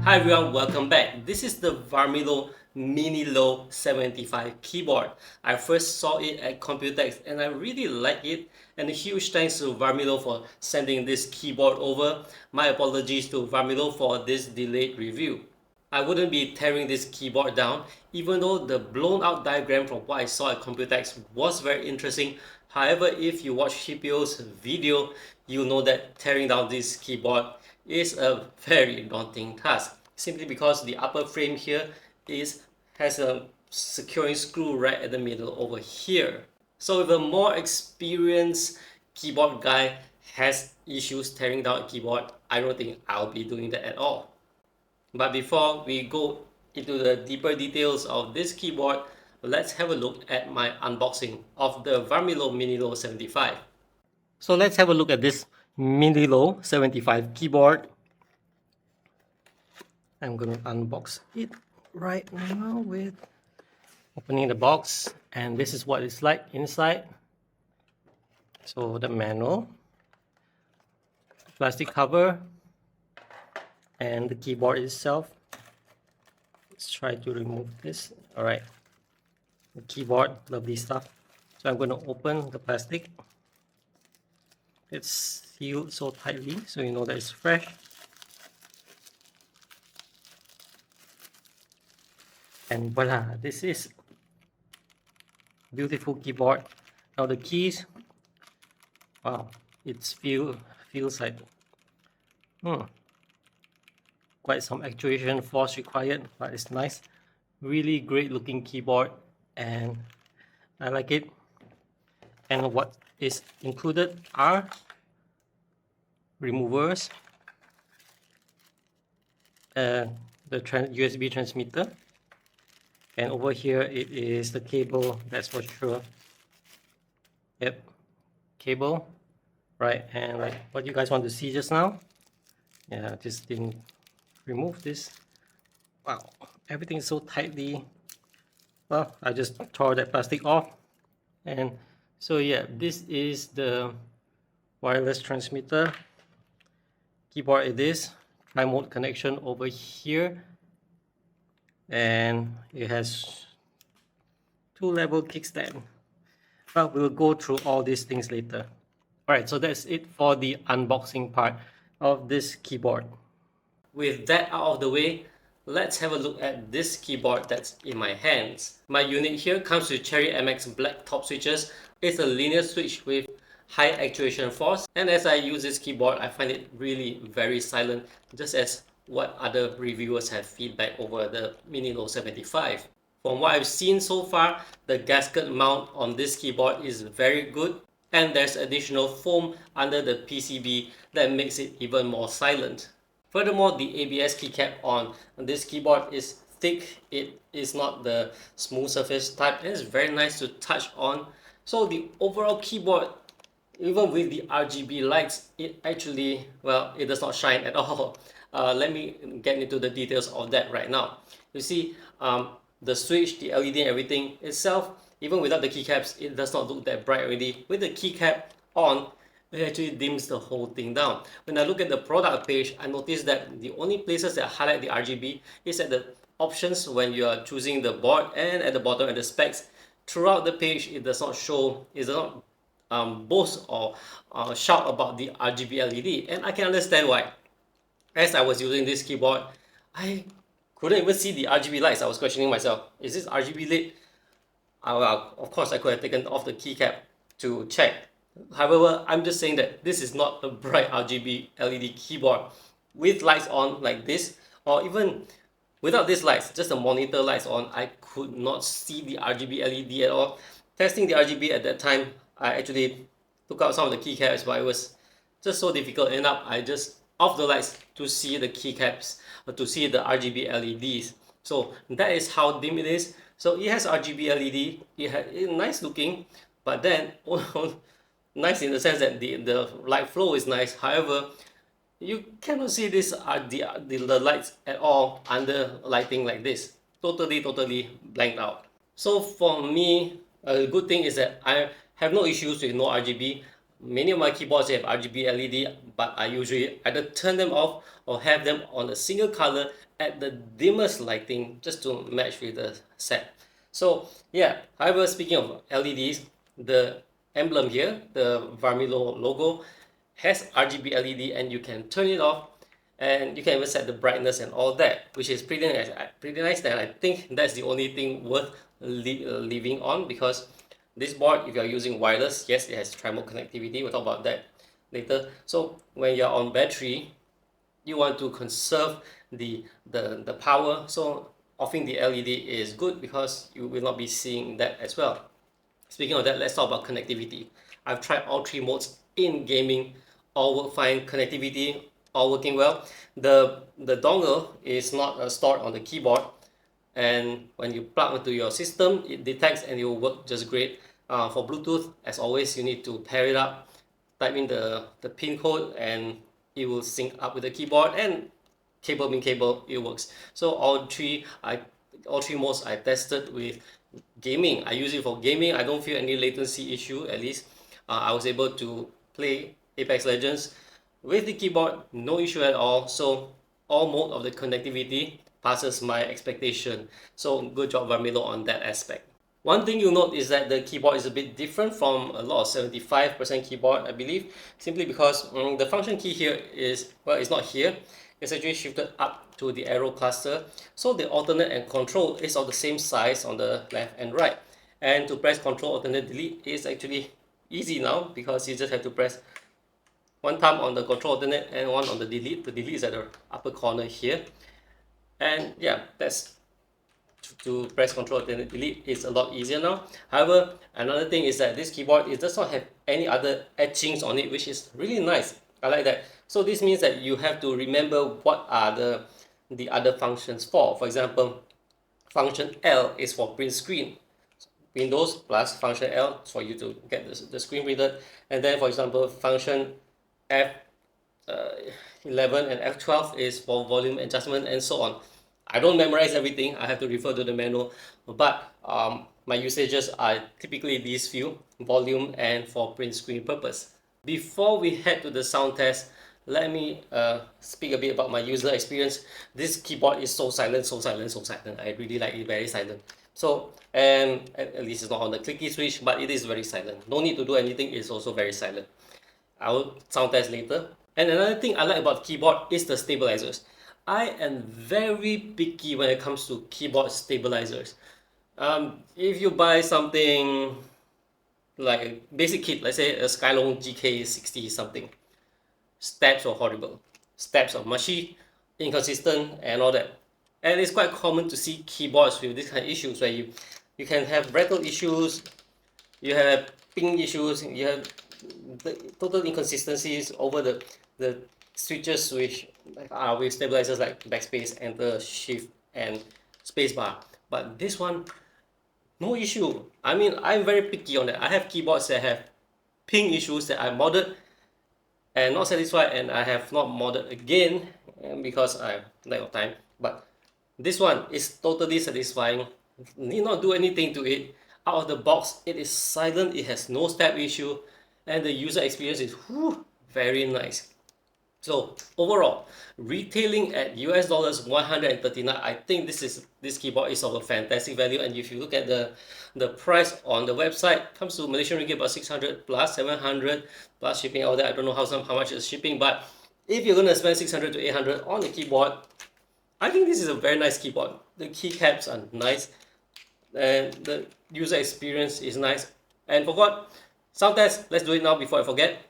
Hi everyone, welcome back. This is the Varmilo Minilo 75 keyboard. I first saw it at Computex and I really like it, and a huge thanks to Varmilo for sending this keyboard over. My apologies to Varmilo for this delayed review. I wouldn't be tearing this keyboard down, even though the blown out diagram from what I saw at Computex was very interesting. However, if you watch Hipio's video, you know that tearing down this keyboard is a very daunting task, simply because the upper frame here has a securing screw right at the middle over here. So if a more experienced keyboard guy has issues tearing down a keyboard, I don't think I'll be doing that at all. But before we go into the deeper details of this keyboard, let's have a look at my unboxing of the Varmilo Minilo 75. So let's have a look at this Minilo 75 keyboard. I'm going to unbox it right now with opening the box, and this is what it's like inside. So the manual, plastic cover, and the keyboard itself. Let's try to remove this. Alright, the keyboard, lovely stuff. So I'm going to open the plastic. It's sealed so tightly so you know that it's fresh. And voila, this is beautiful keyboard. Now the keys, wow, it feels like quite some actuation force required, but it's nice. Really great looking keyboard, and I like it. And what is included are removers, the USB transmitter, and over here it is the cable, that's for sure. Yep, cable, right? And like what you guys want to see just now, yeah, just didn't remove this. Wow, everything is so tightly. Well, I just tore that plastic off. And so yeah, this is the wireless transmitter keyboard. It is tri-mode connection over here, and it has 2-level kickstand. But we'll go through all these things later. Alright, so that's it for the unboxing part of this keyboard. With that out of the way, let's have a look at this keyboard that's in my hands. My unit here comes with Cherry MX black top switches. It's a linear switch with high actuation force, and as I use this keyboard, I find it really very silent, just as what other reviewers have feedback over the Minilo 75. From what I've seen so far, the gasket mount on this keyboard is very good, and there's additional foam under the PCB that makes it even more silent. Furthermore, the ABS keycap on this keyboard is thick. It is not the smooth surface type, and it's very nice to touch on. So the overall keyboard, even with the RGB lights, it actually, well, it does not shine at all. Let me get into the details of that right now. You see, the switch, the LED and everything itself, even without the keycaps, it does not look that bright already. With the keycap on, it actually dims the whole thing down. When I look at the product page, I noticed that the only places that highlight the RGB is at the options when you are choosing the board, and at the bottom at the specs. Throughout the page, it does not show, it does not boast or shout about the RGB LED, and I can understand why. As I was using this keyboard, I couldn't even see the RGB lights. I was questioning myself, is this RGB lit? Well, of course I could have taken off the keycap to check. However, I'm just saying that this is not a bright RGB LED keyboard. With lights on like this, or even without these lights, just the monitor lights on, I could not see the RGB LED at all. Testing the RGB at that time, I actually took out some of the keycaps, but it was just so difficult. End up, I just off the lights to see the keycaps, to see the RGB LEDs. So that is how dim it is. So it has RGB LED, it's nice looking, but then nice in the sense that the light flow is nice. However, you cannot see this the lights at all under lighting like this. Totally blanked out. So for me, a good thing is that I have no issues with no RGB. Many of my keyboards have RGB LED, but I usually either turn them off or have them on a single color at the dimmest lighting just to match with the set. So yeah, however, speaking of LEDs, the emblem here, the Varmilo logo, has RGB LED and you can turn it off and you can even set the brightness and all that, which is pretty nice. Pretty nice. And I think that's the only thing worth leaving on, because this board, if you're using wireless, yes, it has remote connectivity. We'll talk about that later. So when you're on battery, you want to conserve the power. So offing the LED is good because you will not be seeing that as well. Speaking of that, let's talk about connectivity. I've tried all three modes in gaming, all work fine. Connectivity, all working well. The dongle is not stored on the keyboard, and when you plug into your system, it detects and it will work just great. For Bluetooth, as always, you need to pair it up, type in the pin code, and it will sync up with the keyboard, and cable being cable, it works. So all three modes I tested with gaming. I use it for gaming. I don't feel any latency issue, at least. I was able to play Apex Legends with the keyboard, no issue at all. So all mode of the connectivity passes my expectation. So good job, Varmilo, on that aspect. One thing you'll note is that the keyboard is a bit different from a lot of 75% keyboard, I believe, simply because the function key here is, well, it's not here. It's actually shifted up to the arrow cluster. So the alternate and control is of the same size on the left and right. And to press control alternate delete is actually easy now, because you just have to press one thumb on the control alternate and one on the delete. The delete is at the upper corner here. And yeah, that's to press Ctrl Alt Delete is a lot easier now. However, another thing is that this keyboard, it does not have any other etchings on it, which is really nice. I like that. So this means that you have to remember what are the other functions for. For example, function L is for print screen. Windows plus function L for you to get the screen printed. And then, for example, function F11 and F12 is for volume adjustment, and so on. I don't memorize everything. I have to refer to the manual, but my usages are typically these few: volume and for print screen purpose. Before we head to the sound test, let me speak a bit about my user experience. This keyboard is so silent, so silent, so silent. I really like it very silent. So, and at least it's not on the clicky switch, but it is very silent. No need to do anything, it's also very silent. I will sound test later. And another thing I like about the keyboard is the stabilizers. I am very picky when it comes to keyboard stabilizers. If you buy something like a basic kit, let's say a Skylone GK60 something, steps are horrible. Steps are mushy, inconsistent, and all that. And it's quite common to see keyboards with this kind of issues, where you can have rattle issues, you have ping issues, you have the total inconsistencies over the switches, which are with stabilizers like backspace, enter, shift, and spacebar. But this one, no issue. I mean, I'm very picky on that. I have keyboards that have ping issues that I modded and not satisfied, and I have not modded again because I lack of time. But this one is totally satisfying. Need not do anything to it. Out of the box, it is silent, it has no step issue, and the user experience is very nice. So overall, retailing at US dollars 139, I think this keyboard is of a fantastic value. And if you look at the price on the website, comes to Malaysian ringgit about 600 plus 700 plus shipping, all that. I don't know how much is shipping, but if you're gonna spend 600 to 800 on the keyboard, I think this is a very nice keyboard. The keycaps are nice, and the user experience is nice. And forgot sound test. Let's do it now before I forget.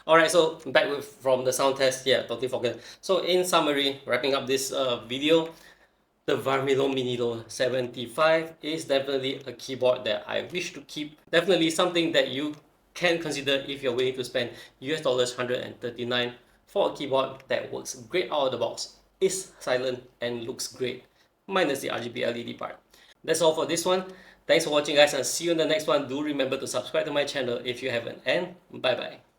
Alright, so back from the sound test. Yeah, totally forget. So in summary, wrapping up this video, the Varmilo Minilo 75 is definitely a keyboard that I wish to keep. Definitely something that you can consider if you're willing to spend US dollars 139 for a keyboard that works great out of the box, is silent and looks great, minus the RGB LED part. That's all for this one. Thanks for watching guys, and see you in the next one. Do remember to subscribe to my channel if you haven't, and bye bye.